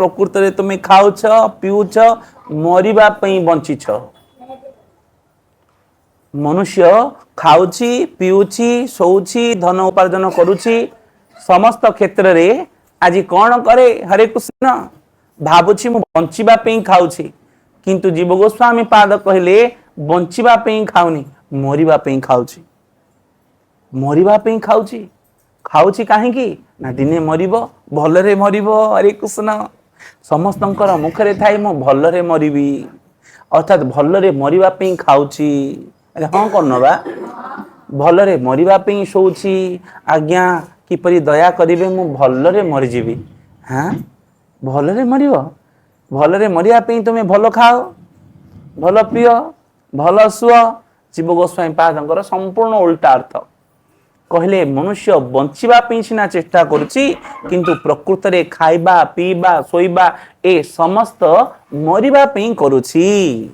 प्रकृत रे तुम खाऊछ पीऊछ मरिबा पई बंचिछ। मनुष्य खाऊची पीऊची सोऊची धन उपार्जन करुची समस्त क्षेत्र रे आज कौन करे हरे कृष्ण भावुची मु बंचिबा पई खाऊची किंतु जीव गोस्वामी पाद कहले बंचिबा पई खाउनी मरिबा पई खाऊची। मरिबा पई खाऊची खाऊची काहेकि ना दिने मरिबो भलरे मरिबो हरे कृष्ण समस्तंकर मुखरे थाई मु भलरे मरिबी अर्थात भलरे मरिबा पई खाऊची। अरे हाँ करन बा भलरे मरिबा पई सोउची आज्ञा किपरि दया करिवे मु भलरे मरि जीवी। हाँ भलरे मरिबो भलरे मरिया पई तुमे भल खाओ भल पियो भल सुओ। जीव गोस्वामी पादंकर संपूर्ण उल्टा अर्थ कहले मनुष्य बंचिबा पई सिना चेष्टा करुची किंतु प्रकृत रे खाइबा पीबा सोइबा ए समस्त मरिबा पई करुची।